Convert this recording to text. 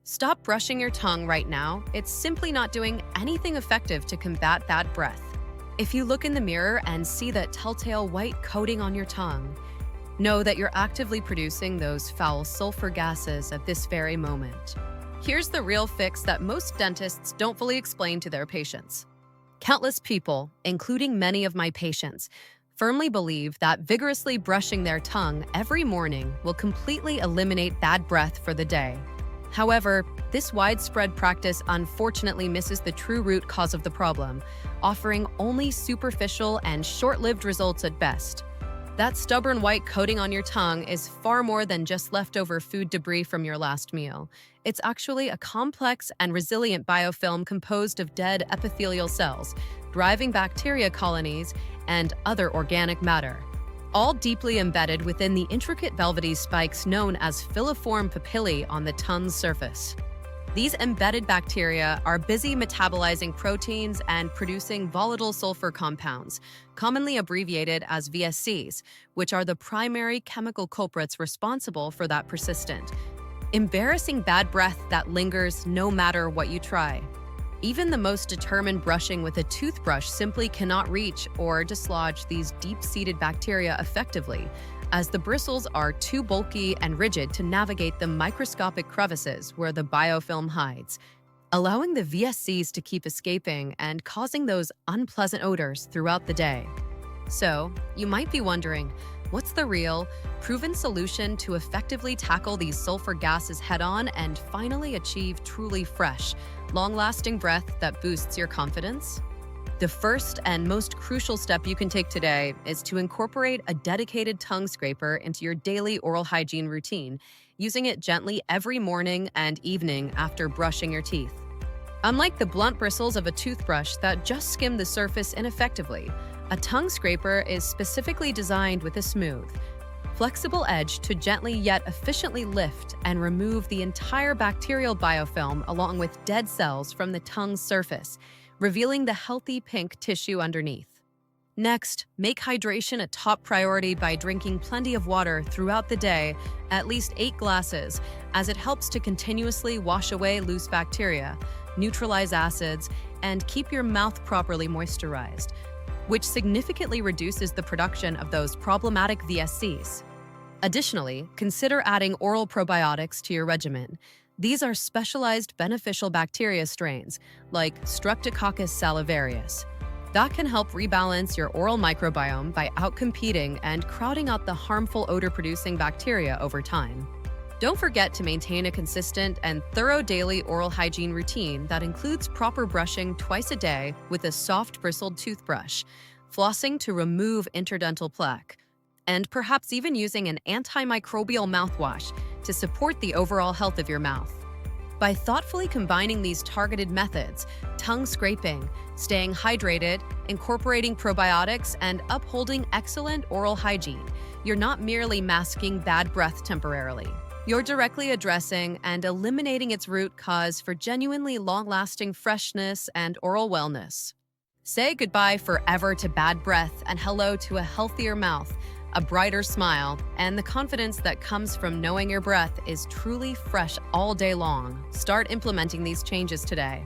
Stop brushing your tongue right now. It's simply not doing anything effective to combat bad breath. If you look in the mirror and see that telltale white coating on your tongue, know that you're actively producing those foul sulfur gases at this very moment. Here's the real fix that most dentists don't fully explain to their patients. Countless people, including many of my patients, firmly believe that vigorously brushing their tongue every morning will completely eliminate bad breath for the day. However, this widespread practice unfortunately misses the true root cause of the problem, offering only superficial and short-lived results at best. That stubborn white coating on your tongue is far more than just leftover food debris from your last meal. It's actually a complex and resilient biofilm composed of dead epithelial cells, thriving bacteria colonies, and other organic matter, all deeply embedded within the intricate velvety spikes known as filiform papillae on the tongue's surface. These embedded bacteria are busy metabolizing proteins and producing volatile sulfur compounds, commonly abbreviated as VSCs, which are the primary chemical culprits responsible for that persistent, embarrassing bad breath that lingers no matter what you try. Even the most determined brushing with a toothbrush simply cannot reach or dislodge these deep-seated bacteria effectively, as the bristles are too bulky and rigid to navigate the microscopic crevices where the biofilm hides, allowing the VSCs to keep escaping and causing those unpleasant odors throughout the day. So, you might be wondering, what's the real, proven solution to effectively tackle these sulfur gases head-on and finally achieve truly fresh, long-lasting breath that boosts your confidence? The first and most crucial step you can take today is to incorporate a dedicated tongue scraper into your daily oral hygiene routine, using it gently every morning and evening after brushing your teeth. Unlike the blunt bristles of a toothbrush that just skim the surface ineffectively, a tongue scraper is specifically designed with a smooth, flexible edge to gently yet efficiently lift and remove the entire bacterial biofilm along with dead cells from the tongue's surface, revealing the healthy pink tissue underneath. Next, make hydration a top priority by drinking plenty of water throughout the day, at least 8 glasses, as it helps to continuously wash away loose bacteria, neutralize acids, and keep your mouth properly moisturized, which significantly reduces the production of those problematic VSCs. Additionally, consider adding oral probiotics to your regimen. These are specialized beneficial bacteria strains, like Streptococcus salivarius, that can help rebalance your oral microbiome by outcompeting and crowding out the harmful odor-producing bacteria over time. Don't forget to maintain a consistent and thorough daily oral hygiene routine that includes proper brushing twice a day with a soft bristled toothbrush, flossing to remove interdental plaque, and perhaps even using an antimicrobial mouthwash to support the overall health of your mouth. By thoughtfully combining these targeted methods, tongue scraping, staying hydrated, incorporating probiotics, and upholding excellent oral hygiene, you're not merely masking bad breath temporarily. You're directly addressing and eliminating its root cause for genuinely long-lasting freshness and oral wellness. Say goodbye forever to bad breath and hello to a healthier mouth, a brighter smile, and the confidence that comes from knowing your breath is truly fresh all day long. Start implementing these changes today.